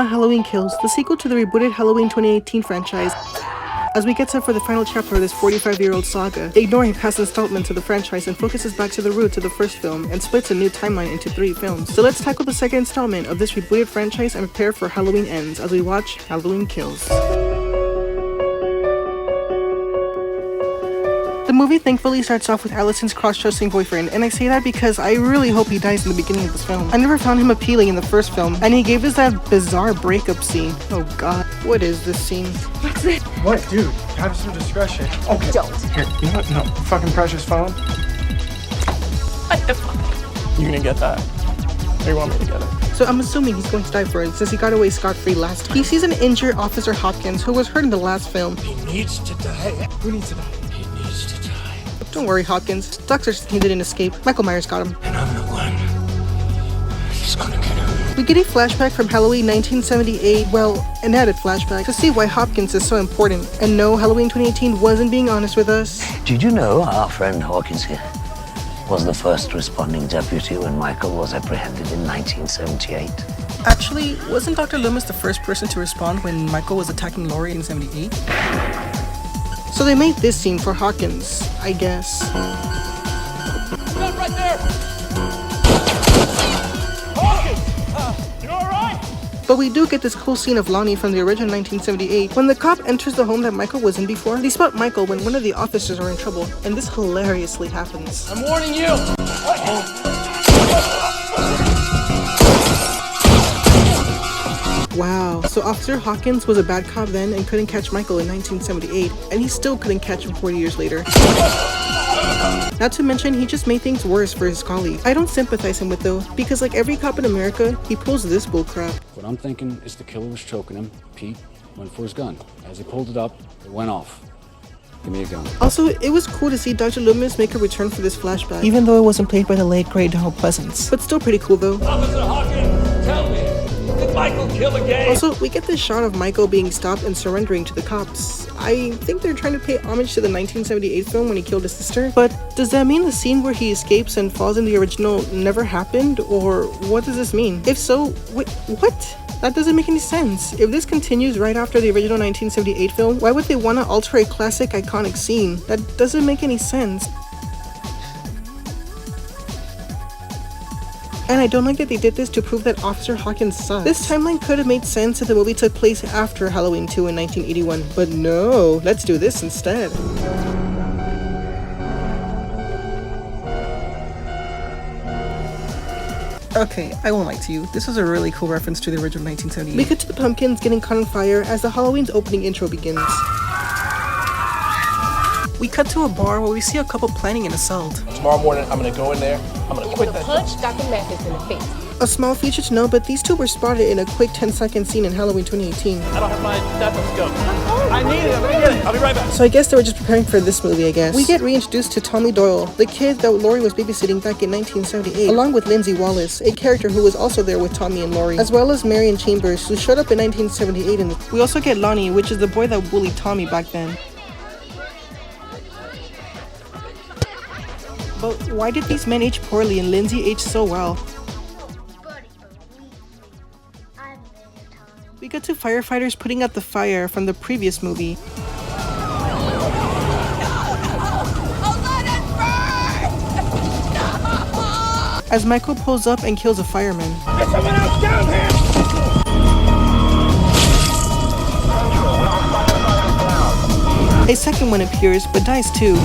Halloween Kills, the sequel to the rebooted Halloween 2018 franchise, as we get set for the final chapter of this 45-year-old saga, ignoring past installments of the franchise and focuses back to the roots of the first film and splits a new timeline into 3 films. So let's tackle the second installment of this rebooted franchise and prepare for Halloween Ends as we watch Halloween Kills. The movie thankfully starts off with Allison's cross-dressing boyfriend, and I say that because I really hope he dies in the beginning of this film. I never found him appealing in the first film, and he gave us that bizarre breakup scene. Oh god, what is this scene? What's it? What, dude? Have some discretion. Okay. Don't. Here, you know what? No. Fucking precious phone. What the fuck? You're gonna get that. Or you want me to get it? So I'm assuming he's going to die for it, since he got away scot-free last time. He sees an injured Officer Hopkins, who was hurt in the last film. He needs to die. Who needs to die? He needs to die. Don't worry, Hopkins. Doctor said he didn't escape. Michael Myers got him. And I'm the one. He's gonna get him. We get a flashback from Halloween 1978, well, an added flashback, to see why Hopkins is so important. And no, Halloween 2018 wasn't being honest with us. Did you know our friend Hawkins here was the first responding deputy when Michael was apprehended in 1978? Actually, wasn't Dr. Loomis the first person to respond when Michael was attacking Laurie in 78? So they made this scene for Hawkins, I guess. Gun right there! Hawkins! You alright? But we do get this cool scene of Lonnie from the original 1978. When the cop enters the home that Michael was in before, they spot Michael when one of the officers are in trouble, and this hilariously happens. I'm warning you! Wow, so Officer Hawkins was a bad cop then and couldn't catch Michael in 1978, and he still couldn't catch him 40 years later. Not to mention, he just made things worse for his colleague. I don't sympathize him with though, because like every cop in America, he pulls this bullcrap. What I'm thinking is the killer was choking him. Pete went for his gun. As he pulled it up, it went off. Give me a gun. Also, it was cool to see Dr. Loomis make a return for this flashback, even though it wasn't played by the late great Donald Pleasance. But still pretty cool though. Officer Hawkins, tell me, did Michael kill again? Also, we get this shot of Michael being stopped and surrendering to the cops. I think they're trying to pay homage to the 1978 film when he killed his sister. But does that mean the scene where he escapes and falls in the original never happened? Or what does this mean? If so, wait, what? That doesn't make any sense. If this continues right after the original 1978 film, why would they want to alter a classic iconic scene? That doesn't make any sense. And I don't like that they did this to prove that Officer Hawkins sucks. This timeline could have made sense if the movie took place after Halloween 2 in 1981, but no, let's do this instead. Okay, I won't lie to you, this was a really cool reference to the original 1978. We get to the pumpkins getting caught on fire as the Halloween's opening intro begins. We cut to a bar where we see a couple planning an assault. Tomorrow morning, I'm gonna go in there. I'm gonna quit that. Punch Dr. Mathis in the face. A small feature to know, but these two were spotted in a quick 10-second scene in Halloween 2018. I don't have my stethoscope. I need it. I'm gonna get it. I'll be right back. So I guess they were just preparing for this movie, I guess. We get reintroduced to Tommy Doyle, the kid that Laurie was babysitting back in 1978, along with Lindsay Wallace, a character who was also there with Tommy and Laurie, as well as Marion Chambers, who showed up in 1978. We also get Lonnie, which is the boy that bullied Tommy back then. But why did these men age poorly and Lindsay age so well? We get to firefighters putting out the fire from the previous movie. As Michael pulls up and kills a fireman. Get someone else down here! A second one appears, but dies too.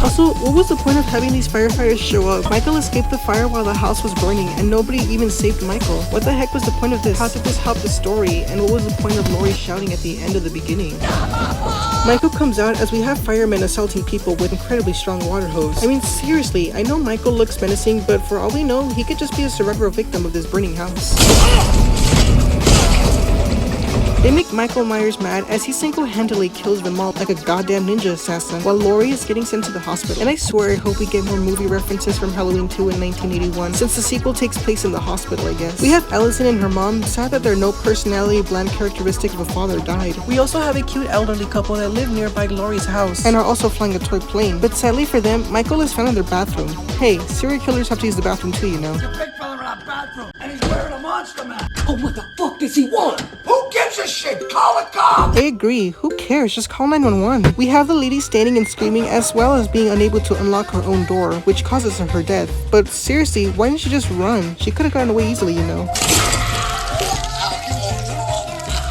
Also, what was the point of having these firefighters show up? Michael escaped the fire while the house was burning, and nobody even saved Michael. What the heck was the point of this? How did this help the story? And what was the point of Laurie shouting at the end of the beginning? Michael comes out as we have firemen assaulting people with incredibly strong water hose. I mean, seriously, I know Michael looks menacing, but for all we know, he could just be a cerebral victim of this burning house. They make Michael Myers mad as he single-handedly kills them all like a goddamn ninja assassin while Laurie is getting sent to the hospital. And I swear I hope we get more movie references from Halloween 2 in 1981 since the sequel takes place in the hospital, I guess. We have Allison and her mom, sad that their no personality bland characteristic of a father died. We also have a cute elderly couple that live nearby Laurie's house and are also flying a toy plane. But sadly for them, Michael is found in their bathroom. Hey, serial killers have to use the bathroom too, you know. Big fella in our bathroom. and he's wearing a monster mask. Oh, what the fuck does he want? Who gives a shit? Call a cop! I agree. Who cares? Just call 911. We have the lady standing and screaming as well as being unable to unlock her own door, which causes her death. But seriously, why didn't she just run? She could have gotten away easily, you know.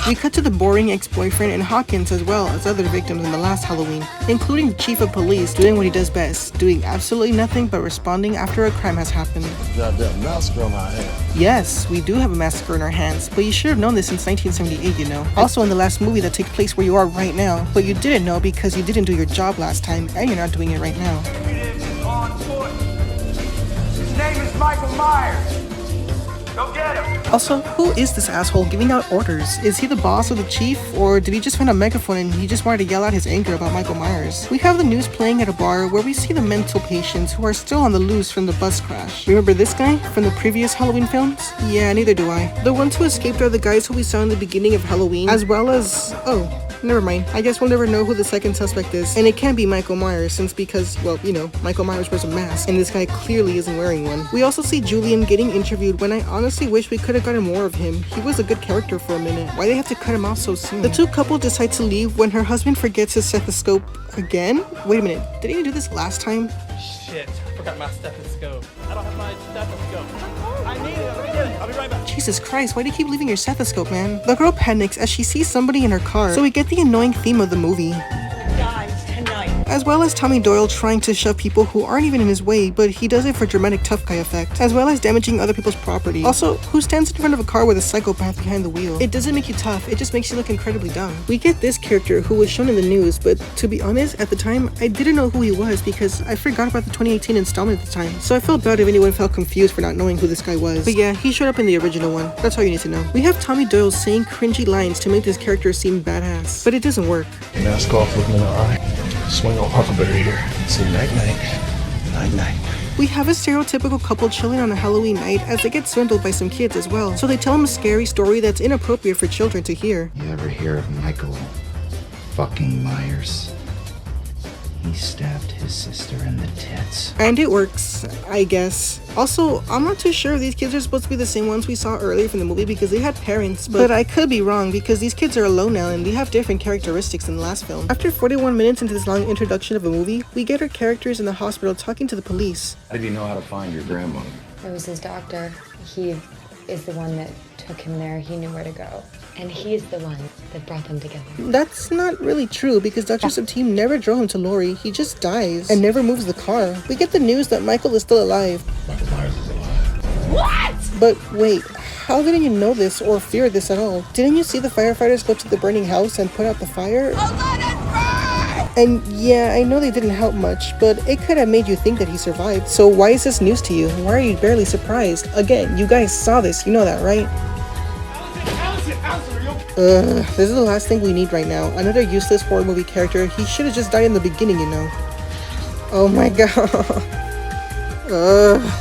We cut to the boring ex-boyfriend and Hawkins as well as other victims in the last Halloween, including the chief of police doing what he does best, doing absolutely nothing but responding after a crime has happened. Goddamn massacre on our hands. Yes, we do have a massacre in our hands, but you should have known this since 1978, you know. Also in the last movie that takes place where you are right now, but you didn't know because you didn't do your job last time and you're not doing it right now. On foot. His name is Michael Myers. Go get him. Also, who is this asshole giving out orders? Is he the boss or the chief, or did he just find a megaphone and he just wanted to yell out his anger about Michael Myers? We have the news playing at a bar where we see the mental patients who are still on the loose from the bus crash. Remember this guy from the previous Halloween films? Yeah, neither do I. The ones who escaped are the guys who we saw in the beginning of Halloween, as well as... oh, never mind. I guess we'll never know who the second suspect is. And it can't be Michael Myers because, well, you know, Michael Myers wears a mask and this guy clearly isn't wearing one. We also see Julian getting interviewed when I honestly wish we could have gotten more of him. He was a good character for a minute. Why they have to cut him off so soon? The two couple decide to leave when her husband forgets his stethoscope again? Wait a minute. Didn't he do this last time? Shit, I forgot my stethoscope. I don't have my stethoscope. I need it. Let me get it. I'll be right back. Jesus Christ, why do you keep leaving your stethoscope, man? The girl panics as she sees somebody in her car, so we get the annoying theme of the movie. Guys, tonight. As well as Tommy Doyle trying to shove people who aren't even in his way, but he does it for dramatic tough guy effect, as well as damaging other people's property. Also, who stands in front of a car with a psychopath behind the wheel? It doesn't make you tough, it just makes you look incredibly dumb. We get this character who was shown in the news, but to be honest, at the time, I didn't know who he was because I forgot about the 2018 installment at the time, so I felt bad if anyone felt confused for not knowing who this guy was. But yeah, he showed up in the original one. That's all you need to know. We have Tommy Doyle saying cringy lines to make this character seem badass, but it doesn't work. Mask off, looking in the eye. Swing on Huckleberry here. Say night-night. Night-night. We have a stereotypical couple chilling on a Halloween night as they get swindled by some kids as well. So they tell them a scary story that's inappropriate for children to hear. You ever hear of Michael fucking Myers? He stabbed his sister in the tits. And it works, I guess. Also, I'm not too sure if these kids are supposed to be the same ones we saw earlier from the movie because they had parents, but I could be wrong because these kids are alone now and they have different characteristics than the last film. After 41 minutes into this long introduction of a movie, we get our characters in the hospital talking to the police. How did you know how to find your grandmother? It was his doctor. He is the one that took him there. He knew where to go. And he's the one that brought them together. That's not really true because Dr. Subteam never drove him to Lori. He just dies and never moves the car. We get the news that Michael is still alive. Michael Myers is alive. What? But wait, how didn't you know this or fear this at all? Didn't you see the firefighters go to the burning house and put out the fire? And yeah, I know they didn't help much, but it could have made you think that he survived. So why is this news to you? Why are you barely surprised? Again, you guys saw this, you know that, right? This is the last thing we need right now. Another useless horror movie character. He should have just died in the beginning, you know. Oh my god.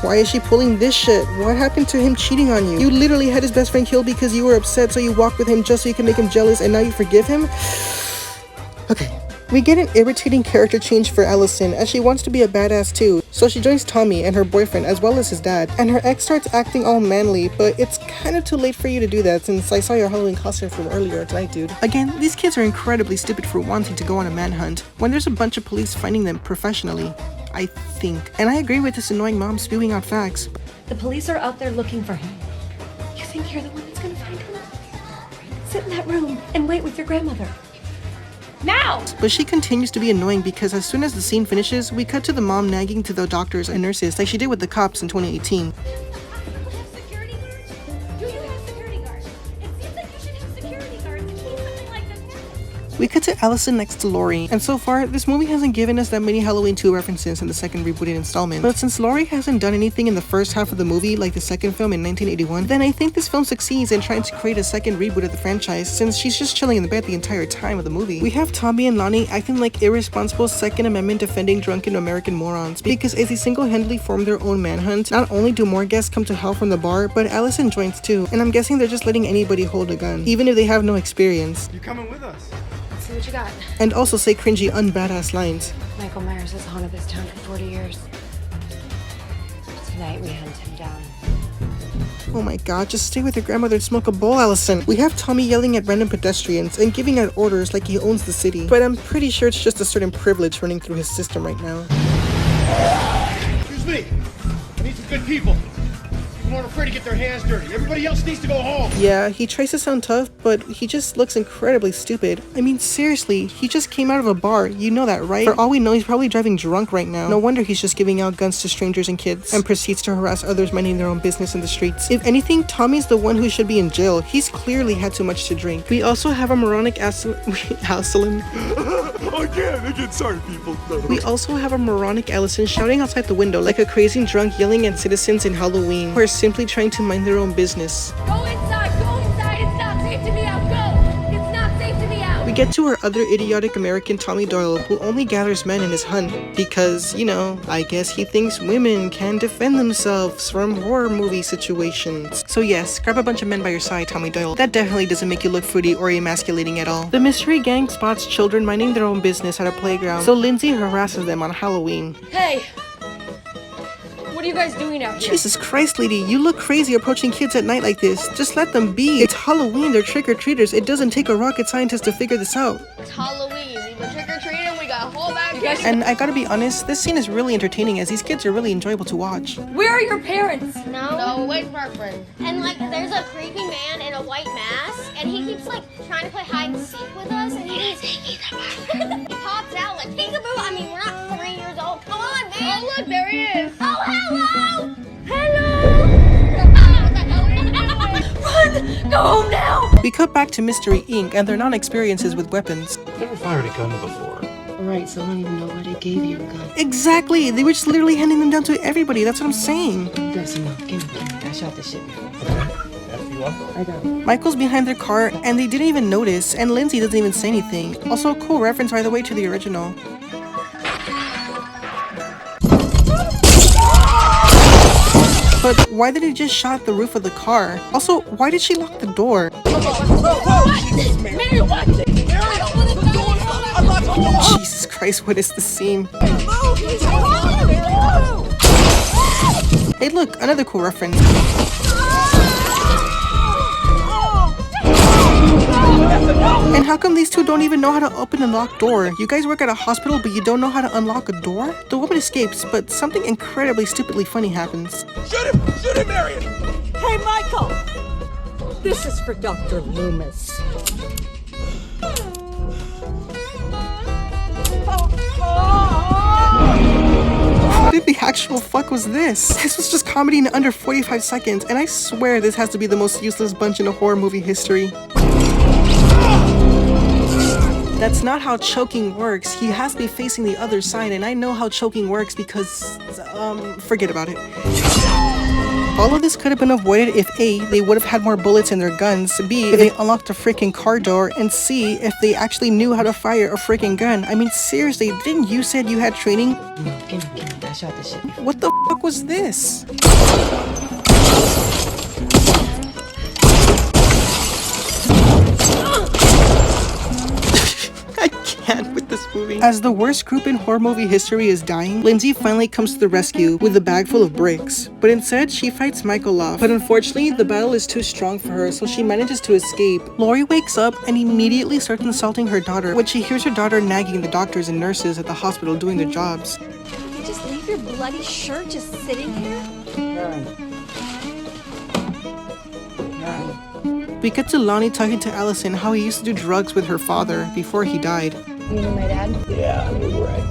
Why is she pulling this shit? What happened to him cheating on you? You literally had his best friend killed because you were upset, so you walked with him just so you can make him jealous, and now you forgive him? Okay. We get an irritating character change for Allison as she wants to be a badass too. So she joins Tommy and her boyfriend as well as his dad. And her ex starts acting all manly, but it's kind of too late for you to do that since I saw your Halloween costume from earlier tonight, dude. Again, these kids are incredibly stupid for wanting to go on a manhunt when there's a bunch of police finding them professionally, I think. And I agree with this annoying mom spewing out facts. The police are out there looking for him. You think you're the one that's gonna find him? Sit in that room and wait with your grandmother. Now! But she continues to be annoying because as soon as the scene finishes, we cut to the mom nagging to the doctors and nurses like she did with the cops in 2018. Security guards? Do you have security guards? It seems like you should have security guards in case something like this happens. We cut to Allison next to Lori, and so far, this movie hasn't given us that many Halloween 2 references in the second rebooted installment. But since Lori hasn't done anything in the first half of the movie like the second film in 1981, then I think this film succeeds in trying to create a second reboot of the franchise since she's just chilling in the bed the entire time of the movie. We have Tommy and Lonnie acting like irresponsible Second Amendment defending drunken American morons because as they single-handedly form their own manhunt, not only do more guests come to hell from the bar, but Allison joins too, and I'm guessing they're just letting anybody hold a gun, even if they have no experience. You coming with us? See what you got. And also say cringy, unbadass lines. Michael Myers has haunted this town for 40 years. Tonight we hunt him down. Oh my god, just stay with your grandmother and smoke a bowl, Allison. We have Tommy yelling at random pedestrians and giving out orders like he owns the city. But I'm pretty sure it's just a certain privilege running through his system right now. Excuse me. I need some good people. I'm not afraid to get their hands dirty. Everybody else needs to go home. Yeah, he tries to sound tough, but he just looks incredibly stupid. I mean, seriously, he just came out of a bar. You know that, right? For all we know, he's probably driving drunk right now. No wonder he's just giving out guns to strangers and kids and proceeds to harass others minding their own business in the streets. If anything, Tommy's the one who should be in jail. He's clearly had too much to drink. We also have a moronic Allison. Again, sorry, people. We also have a moronic Allison shouting outside the window like a crazy drunk yelling at citizens in Halloween who are simply trying to mind their own business. Go inside, it's not safe to be out, go! It's not safe to be out! We get to our other idiotic American Tommy Doyle, who only gathers men in his hunt because, you know, I guess he thinks women can defend themselves from horror movie situations. So yes, grab a bunch of men by your side, Tommy Doyle. That definitely doesn't make you look fruity or emasculating at all. The mystery gang spots children minding their own business at a playground, so Lindsay harasses them on Halloween. Hey! What are you guys doing out here? Jesus Christ, lady, you look crazy approaching kids at night like this. Just let them be. It's Halloween, they're trick-or-treaters. It doesn't take a rocket scientist to figure this out. It's Halloween. We were trick-or-treating, we got a whole bag of candy. And I gotta be honest, this scene is really entertaining as these kids are really enjoyable to watch. Where are your parents? No, wait for our friend. And like, there's a creepy man in a white mask, and he keeps like trying to play hide and seek with us, and he pops out like peekaboo. I mean, we're not 3 years old. Come on, man. Oh look, there he is. Oh, hello. Run! Go home now! We cut back to Mystery Inc. and their non-experiences with weapons. Never fired a gun before. Right, so I don't even know why they gave you a gun. Exactly! They were just literally handing them down to everybody, that's what I'm saying. That's enough. Give me. I shot this shit before. I got it. Michael's behind their car and they didn't even notice, and Lindsay doesn't even say anything. Also, a cool reference by the way to the original. But why did he just shot at the roof of the car? Also, why did she lock the door? Jesus Christ, what is this scene? Hey look, another cool reference. And how come these two don't even know how to open a locked door? You guys work at a hospital, but you don't know how to unlock a door? The woman escapes, but something incredibly stupidly funny happens. Shoot him, Marion! Hey, Michael! This is for Dr. Loomis. What the actual fuck was this? This was just comedy in under 45 seconds, and I swear this has to be the most useless bunch in a horror movie history. That's not how choking works. He has to be facing the other side, and I know how choking works because, forget about it. All of this could have been avoided if A, they would have had more bullets in their guns, B, if they unlocked a freaking car door, and C, if they actually knew how to fire a freaking gun. I mean, seriously, didn't you said you had training? No, give me. I shot this shit before. What the fuck was this? I can't with this movie. As the worst group in horror movie history is dying, Lindsay finally comes to the rescue with a bag full of bricks. But instead, she fights Michael off. But unfortunately, the battle is too strong for her, so she manages to escape. Lori wakes up and immediately starts insulting her daughter when she hears her daughter nagging the doctors and nurses at the hospital doing their jobs. Can you just leave your bloody shirt just sitting here? We get to Lonnie talking to Allison how he used to do drugs with her father before he died. You know my dad? Yeah, you're right.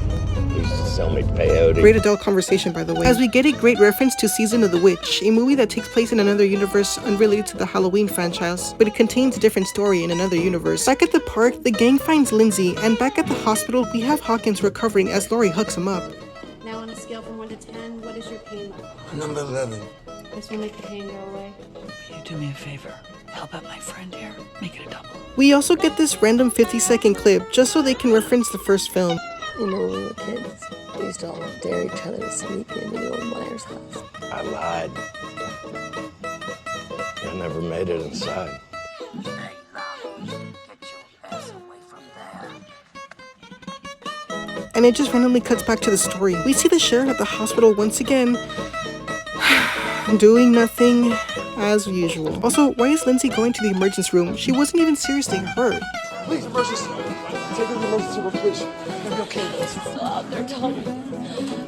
He used to sell me peyote. Great adult conversation, by the way. As we get a great reference to Season of the Witch, a movie that takes place in another universe unrelated to the Halloween franchise, but it contains a different story in another universe. Back at the park, the gang finds Lindsay, and back at the hospital, we have Hawkins recovering as Lori hooks him up. Now on a scale from 1 to 10, what is your pain level? Number 11. This will make the pain go away. Will you do me a favor? Help out my friend here. Make it a double. We also get this random 50-second clip just so they can reference the first film. You know, when we were kids, we used to all dare each other to sneak into the old Myers house. I lied. I never made it inside. And it just randomly cuts back to the story. We see the sheriff at the hospital once again, doing nothing, as usual. Also, why is Lindsay going to the emergency room? She wasn't even seriously hurt. Please, emergency. Take her to the emergency room, please. It'll be okay. They're Tommy.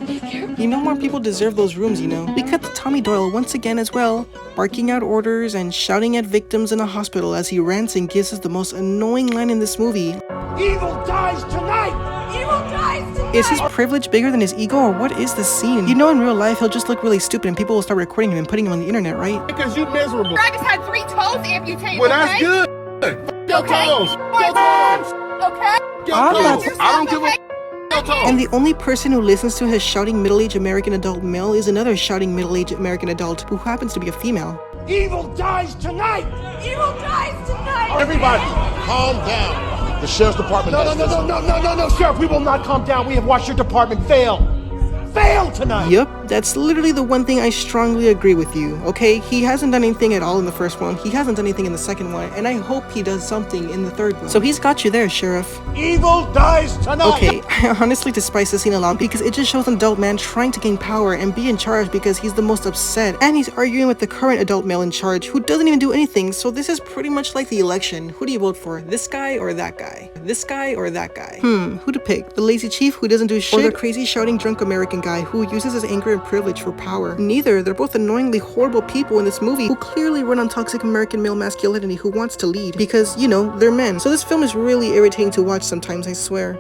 Be careful. You know, more people deserve those rooms, you know. We cut to Tommy Doyle once again as well, barking out orders and shouting at victims in a hospital as he rants and gives us the most annoying line in this movie. Evil dies tonight! Evil dies tonight! Is his privilege bigger than his ego, or what is this scene? You know, in real life, he'll just look really stupid and people will start recording him and putting him on the internet, right? Because you miserable. I just had 3 toes amputated. Well, that's good. Your toes. Your toes. Okay? Your toes. I don't give a your toes. And the only person who listens to his shouting middle-aged American adult male is another shouting middle-aged American adult who happens to be a female. Evil dies tonight! Evil dies tonight! Everybody, calm down. The sheriff's department. No, Sheriff, we will not calm down. We have watched your department fail. Fail tonight! Yup, that's literally the one thing I strongly agree with you, okay? He hasn't done anything at all in the first one, he hasn't done anything in the second one, and I hope he does something in the third one. So he's got you there, Sheriff. Evil dies tonight! Okay, I honestly despise this scene a lot because it just shows an adult man trying to gain power and be in charge because he's the most upset, and he's arguing with the current adult male in charge who doesn't even do anything, so this is pretty much like the election. Who do you vote for? This guy or that guy? This guy or that guy? Who to pick? The lazy chief who doesn't do shit? Or the crazy shouting drunk American guy who uses his anger and privilege for power? Neither. They're both annoyingly horrible people in this movie who clearly run on toxic American male masculinity who wants to lead because, you know, they're men. So this film is really irritating to watch sometimes, I swear.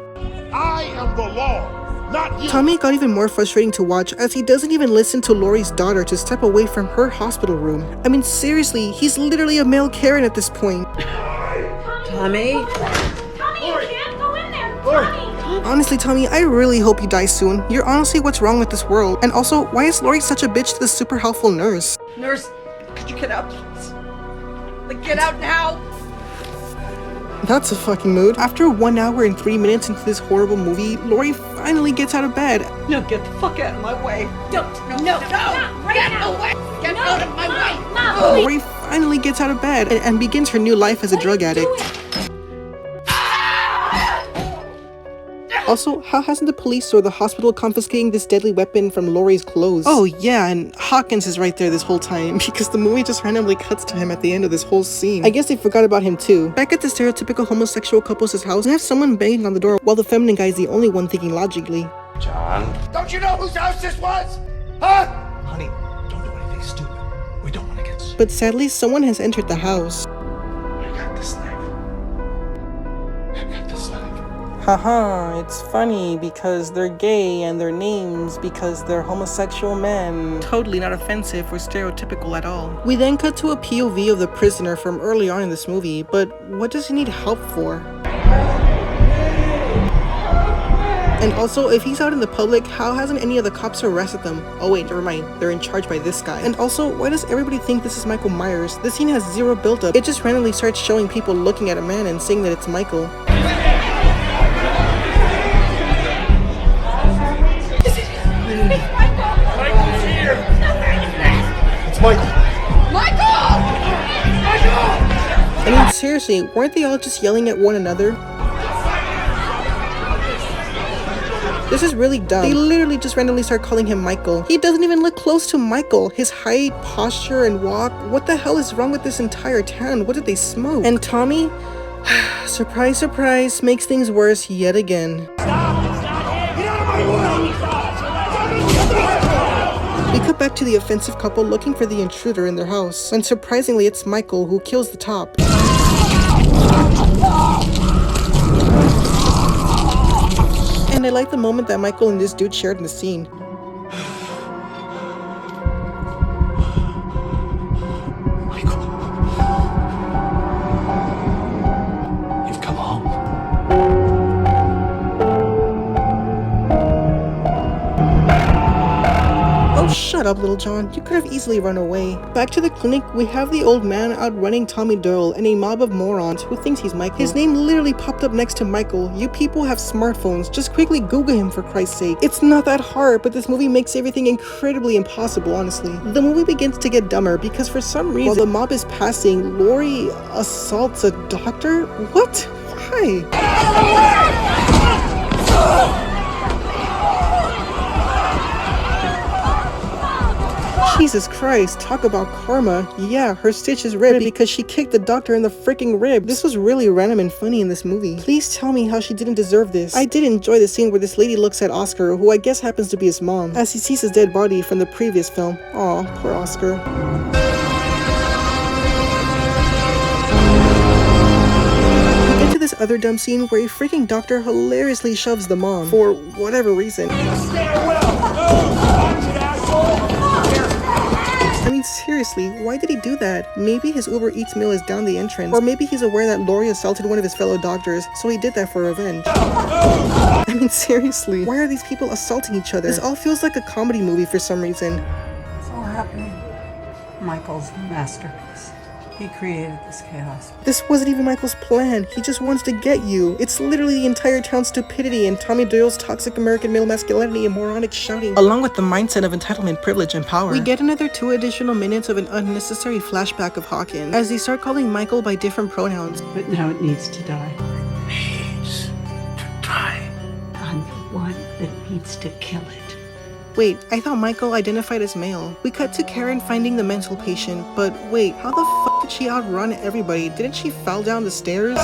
I am the law, not you. Tommy got even more frustrating to watch as he doesn't even listen to Laurie's daughter to step away from her hospital room. I mean, seriously, he's literally a male Karen at this point. Tommy? Tommy, you can't go in there! Tommy! Honestly, Tommy, I really hope you die soon. You're honestly what's wrong with this world. And also, why is Laurie such a bitch to the super helpful nurse? Nurse, could you get out, please? Like, get out now! That's a fucking mood. After 1 hour and 3 minutes into this horrible movie, Laurie finally gets out of bed. No, get the fuck out of my way. Don't! No! Get away! Get out of my way! Mom, Laurie finally gets out of bed and begins her new life as a drug addict. Also, how hasn't the police or the hospital confiscating this deadly weapon from Laurie's clothes? Oh yeah, and Hawkins is right there this whole time because the movie just randomly cuts to him at the end of this whole scene. I guess they forgot about him too. Back at the stereotypical homosexual couple's house, we have someone banging on the door while the feminine guy is the only one thinking logically. John? Don't you know whose house this was? Huh? Honey, don't do anything stupid. We don't want to get sued. But sadly, someone has entered the house. I got this knife. I got this knife. Haha, it's funny because they're gay and their names because they're homosexual men. Totally not offensive or stereotypical at all. We then cut to a POV of the prisoner from early on in this movie, but what does he need help for? And also, if he's out in the public, how hasn't any of the cops arrested them? Oh wait, never mind, they're in charge by this guy. And also, why does everybody think this is Michael Myers? This scene has zero build-up. It just randomly starts showing people looking at a man and saying that it's Michael. Michael's here! It's Michael. I mean, seriously, weren't they all just yelling at one another? This is really dumb. They literally just randomly start calling him Michael. He doesn't even look close to Michael. His height, posture, and walk. What the hell is wrong with this entire town? What did they smoke? And Tommy? Surprise, surprise, makes things worse yet again. We cut back to the offensive couple looking for the intruder in their house, and surprisingly it's Michael who kills the top. And I like the moment that Michael and this dude shared in the scene. Michael. You've come home. Oh, shut up, Little John. You could have easily run away. Back to the clinic, we have the old man outrunning Tommy Doyle and a mob of morons who thinks he's Michael. His name literally popped up next to Michael. You people have smartphones. Just quickly Google him for Christ's sake. It's not that hard, but this movie makes everything incredibly impossible, honestly. The movie begins to get dumber because for some reason, while the mob is passing, Laurie assaults a doctor? What? Why? Jesus Christ, talk about karma. Yeah, her stitch is ripped because she kicked the doctor in the freaking rib. This was really random and funny in this movie. Please tell me how she didn't deserve this. I did enjoy the scene where this lady looks at Oscar, who I guess happens to be his mom, as he sees his dead body from the previous film. Aw, poor Oscar. This other dumb scene where a freaking doctor hilariously shoves the mom for whatever reason. I mean, seriously, why did he do that? Maybe his Uber Eats meal is down the entrance, or maybe he's aware that Laurie assaulted one of his fellow doctors, so he did that for revenge. I mean, seriously, why are these people assaulting each other? This all feels like a comedy movie for some reason. It's all happening. Michael's masterpiece. He created this chaos. This wasn't even Michael's plan. He just wants to get you. It's literally the entire town's stupidity and Tommy Doyle's toxic American male masculinity and moronic shouting, along with the mindset of entitlement, privilege, and power. We get another 2 additional minutes of an unnecessary flashback of Hawkins as they start calling Michael by different pronouns. But now it needs to die. Needs to die. I'm the one that needs to kill it. Wait, I thought Michael identified as male. We cut to Karen finding the mental patient, but wait, how the fuck did she outrun everybody? Didn't she fall down the stairs?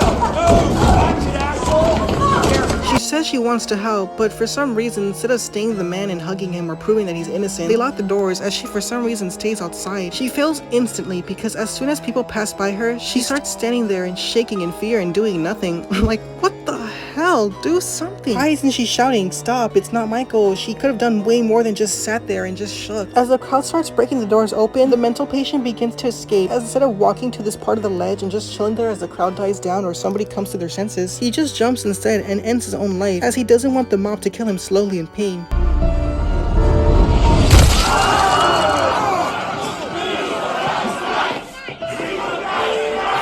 She says she wants to help, but for some reason, instead of staying the man and hugging him or proving that he's innocent, they lock the doors as she for some reason stays outside. She fails instantly because as soon as people pass by her, she starts standing there and shaking in fear and doing nothing. Like, what the hell? Do something. Why isn't she shouting? Stop, it's not Michael. She could have done way more than just sat there and just shook. As the crowd starts breaking the doors open, the mental patient begins to escape. As instead of walking to this part of the ledge and just chilling there as the crowd dies down or somebody comes to their senses, he just jumps instead and ends his own life as he doesn't want the mob to kill him slowly in pain.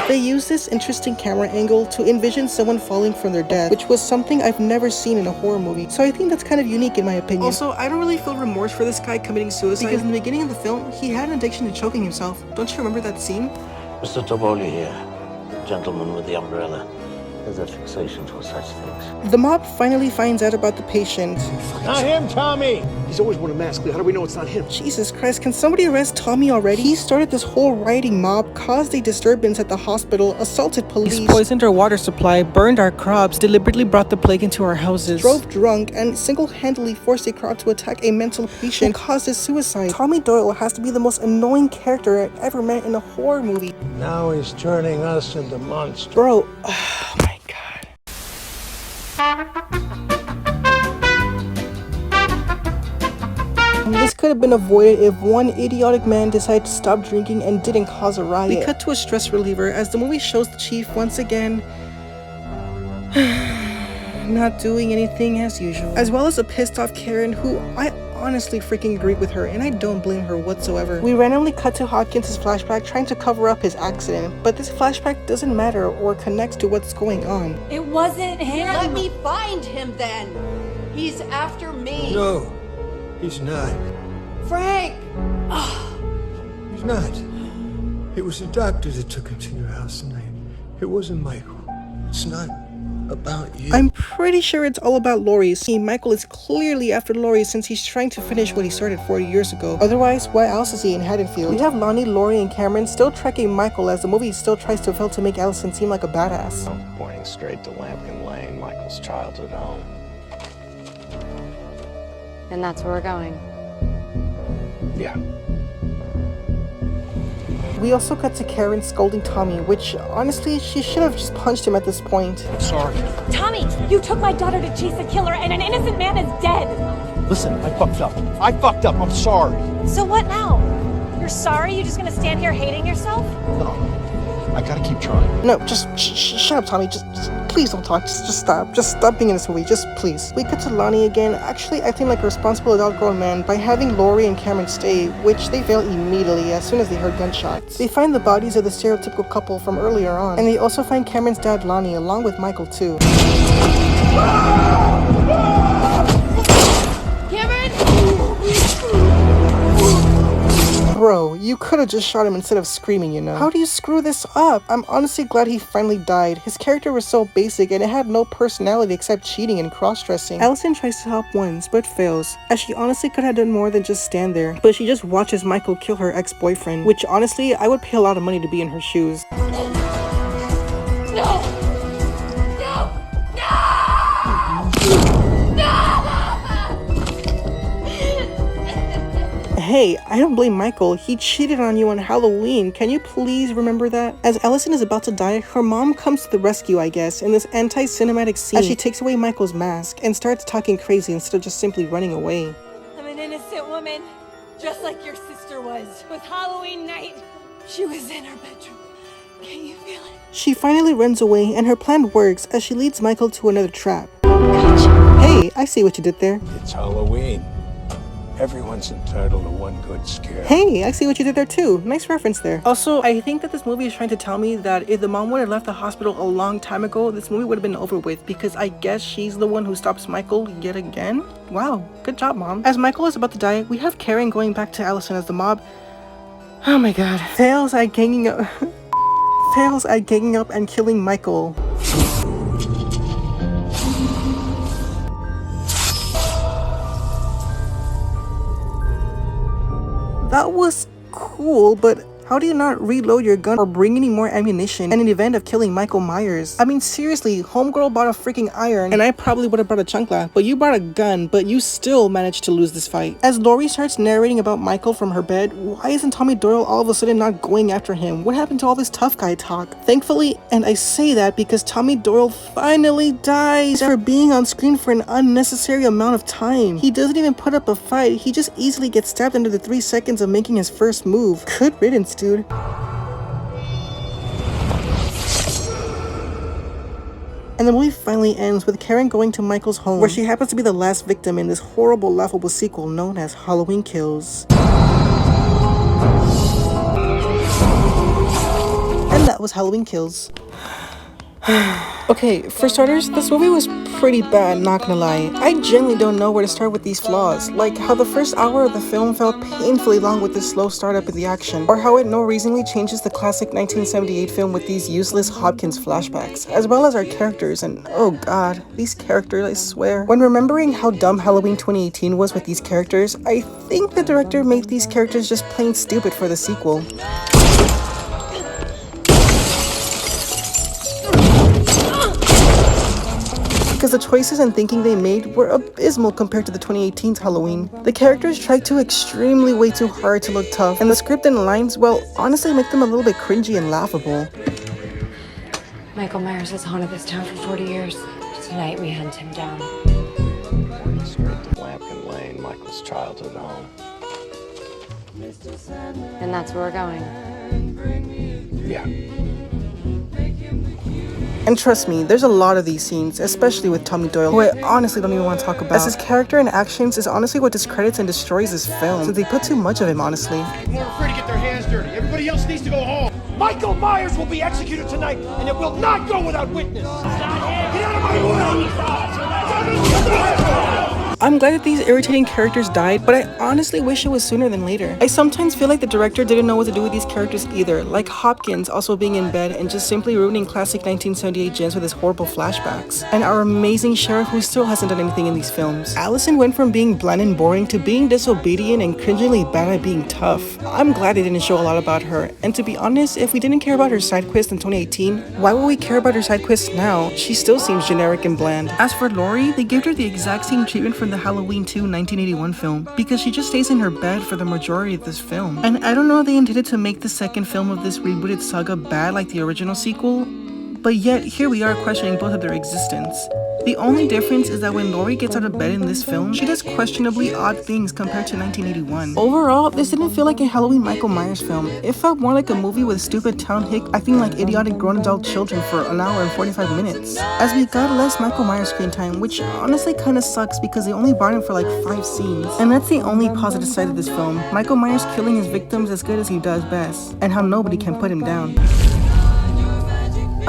They use this interesting camera angle to envision someone falling from their death, which was something I've never seen in a horror movie, so I think that's kind of unique in my opinion. Also, I don't really feel remorse for this guy committing suicide because in the beginning of the film, he had an addiction to choking himself. Don't you remember that scene? Mr. Toboli here, the gentleman with the umbrella. There's a fixation for such things. The mob finally finds out about the patient. Not him, Tommy! He's always worn a mask. How do we know it's not him? Jesus Christ, can somebody arrest Tommy already? He started this whole rioting mob, caused a disturbance at the hospital, assaulted police, poisoned our water supply, burned our crops, deliberately brought the plague into our houses, drove drunk, and single-handedly forced a crowd to attack a mental patient and caused his suicide. Tommy Doyle has to be the most annoying character I've ever met in a horror movie. Now he's turning us into monsters. Bro, oh my god. This could have been avoided if one idiotic man decided to stop drinking and didn't cause a riot. We cut to a stress reliever as the movie shows the chief once again not doing anything as usual, as well as a pissed off Karen who I honestly freaking agree with her and I don't blame her whatsoever. We randomly cut to Hawkins' flashback trying to cover up his accident, but this flashback doesn't matter or connects to what's going on. It wasn't him. Let me find him then. He's after me. No, he's not. Frank! He's not. It was the doctor that took him to your house tonight. It wasn't Michael. It's not about you. I'm pretty sure it's all about Laurie. See, Michael is clearly after Laurie since he's trying to finish what he started 40 years ago. Otherwise, why else is he in Haddonfield? We have Lonnie, Laurie, and Cameron still tracking Michael as the movie still tries to fail to make Allison seem like a badass. I'm pointing straight to Lampkin Lane, Michael's childhood home. And that's where we're going. Yeah. We also cut to Karen scolding Tommy, which honestly, she should have just punched him at this point. Sorry. Tommy, you took my daughter to chase a killer and an innocent man is dead. Listen, I fucked up. I'm sorry. So what now? You're sorry? You're just gonna stand here hating yourself? No, I gotta keep trying. No, just shut up, Tommy. Just please don't talk. Just stop. Just stop being in this movie. Just please. We cut to Lonnie again, actually acting like a responsible adult grown man by having Laurie and Cameron stay, which they fail immediately as soon as they heard gunshots. They find the bodies of the stereotypical couple from earlier on, and they also find Cameron's dad, Lonnie, along with Michael too. Cameron! Bro, you could have just shot him instead of screaming, you know? How do you screw this up? I'm honestly glad he finally died. His character was so basic and it had no personality except cheating and cross-dressing. Allison tries to help once, but fails, as she honestly could have done more than just stand there. But she just watches Michael kill her ex-boyfriend, which honestly, I would pay a lot of money to be in her shoes. Hey, I don't blame Michael. He cheated on you on Halloween. Can you please remember that? As Allison is about to die, her mom comes to the rescue, I guess, in this anti-cinematic scene as she takes away Michael's mask and starts talking crazy instead of just simply running away. I'm an innocent woman, just like your sister was. With Halloween night, she was in her bedroom. Can you feel it? She finally runs away and her plan works as she leads Michael to another trap. Gotcha. Hey, I see what you did there. It's Halloween. Everyone's entitled to one good scare. Hey, I see what you did there too. Nice reference there. Also, I think that this movie is trying to tell me that if the mom would have left the hospital a long time ago, this movie would have been over with, because I guess she's the one who stops Michael yet again. Wow, good job, Mom. As Michael is about to die, we have Karen going back to Allison as the mob. Oh my god. Fails at ganging up and killing Michael. That was cool, but how do you not reload your gun or bring any more ammunition in an event of killing Michael Myers? I mean, seriously, homegirl bought a freaking iron, and I probably would have brought a chancla, but you brought a gun, but you still managed to lose this fight. As Laurie starts narrating about Michael from her bed, why isn't Tommy Doyle all of a sudden not going after him? What happened to all this tough guy talk? Thankfully, and I say that because Tommy Doyle finally dies after being on screen for an unnecessary amount of time. He doesn't even put up a fight, he just easily gets stabbed under the 3 seconds of making his first move. Good riddance, dude. And the movie finally ends with Karen going to Michael's home, where she happens to be the last victim in this horrible, laughable sequel known as Halloween Kills. And that was Halloween Kills. Okay, for starters, this movie was pretty bad, not gonna lie. I genuinely don't know where to start with these flaws, like how the first hour of the film felt painfully long with this slow startup of the action, or how it no reasonably changes the classic 1978 film with these useless Hopkins flashbacks, as well as our characters, and oh god, these characters, I swear. When remembering how dumb Halloween 2018 was with these characters, I think the director made these characters just plain stupid for the sequel. Because the choices and thinking they made were abysmal compared to the 2018's Halloween. The characters tried to extremely way too hard to look tough, and the script and lines, well, honestly make them a little bit cringy and laughable. Michael Myers has haunted this town for 40 years. Tonight we hunt him down. Walking straight to Lampkin Lane, Michael's childhood home. And that's where we're going. Yeah. And trust me, there's a lot of these scenes, especially with Tommy Doyle, who I honestly don't even want to talk about, as his character and actions is honestly what discredits and destroys this film, since they put too much of him, honestly. More afraid to get their hands dirty. Everybody else needs to go home. Michael Myers will be executed tonight, and it will not go without witness. Get out of my way! I'm glad that these irritating characters died, but I honestly wish it was sooner than later. I sometimes feel like the director didn't know what to do with these characters either, like Hopkins also being in bed and just simply ruining classic 1978 gems with his horrible flashbacks. And our amazing sheriff who still hasn't done anything in these films. Allison went from being bland and boring to being disobedient and cringingly bad at being tough. I'm glad they didn't show a lot about her, and to be honest, if we didn't care about her side quest in 2018, why would we care about her side quest now? She still seems generic and bland. As for Laurie, they gave her the exact same treatment from the Halloween 2 1981 film, because she just stays in her bed for the majority of this film. And I don't know if they intended to make the second film of this rebooted saga bad like the original sequel, but yet here we are questioning both of their existence. The only difference is that when Laurie gets out of bed in this film, she does questionably odd things compared to 1981. Overall, this didn't feel like a Halloween Michael Myers film. It felt more like a movie with stupid town hick acting like idiotic grown adult children for an hour and 45 minutes. As we got less Michael Myers screen time, which honestly kinda sucks because they only brought him for like 5 scenes. And that's the only positive side of this film. Michael Myers killing his victims as good as he does best, and how nobody can put him down.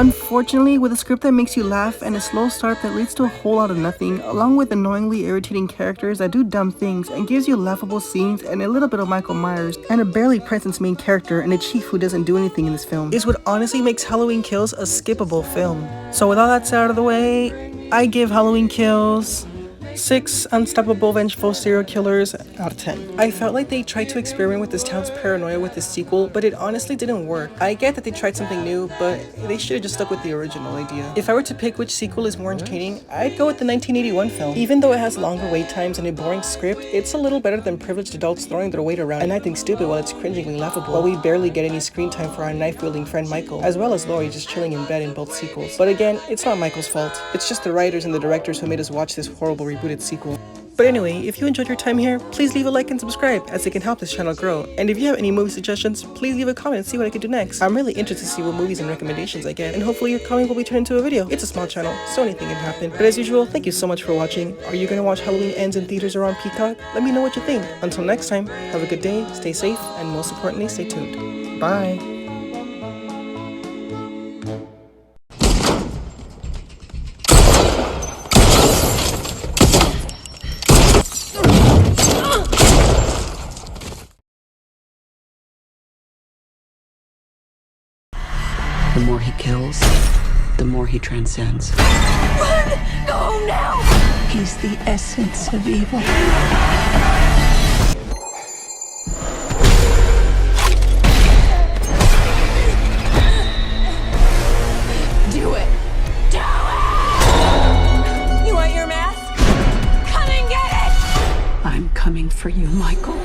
Unfortunately, with a script that makes you laugh and a slow start that leads to a whole lot of nothing, along with annoyingly irritating characters that do dumb things and gives you laughable scenes and a little bit of Michael Myers, and a barely present main character and a chief who doesn't do anything in this film, is what honestly makes Halloween Kills a skippable film. So with all that said out of the way, I give Halloween Kills 6 unstoppable vengeful serial killers out of 10. I felt like they tried to experiment with this town's paranoia with this sequel, but it honestly didn't work. I get that they tried something new, but they should have just stuck with the original idea. If I were to pick which sequel is more entertaining, I'd go with the 1981 film. Even though it has longer wait times and a boring script, it's a little better than privileged adults throwing their weight around and acting stupid while it's cringingly laughable, while we barely get any screen time for our knife-wielding friend Michael, as well as Laurie just chilling in bed in both sequels. But again, it's not Michael's fault. It's just the writers and the directors who made us watch this horrible rebooted sequel. But anyway, if you enjoyed your time here, please leave a like and subscribe, as it can help this channel grow. And if you have any movie suggestions, please leave a comment and see what I could do next. I'm really interested to see what movies and recommendations I get, and hopefully your comment will be turned into a video. It's a small channel, so anything can happen. But as usual, thank you so much for watching. Are you gonna watch Halloween Ends in theaters or on Peacock? Let me know what you think. Until next time, have a good day, stay safe, and most importantly, stay tuned. Bye! The more he kills, the more he transcends. Run! Go now! He's the essence of evil. Do it! Do it! You want your mask? Come and get it! I'm coming for you, Michael.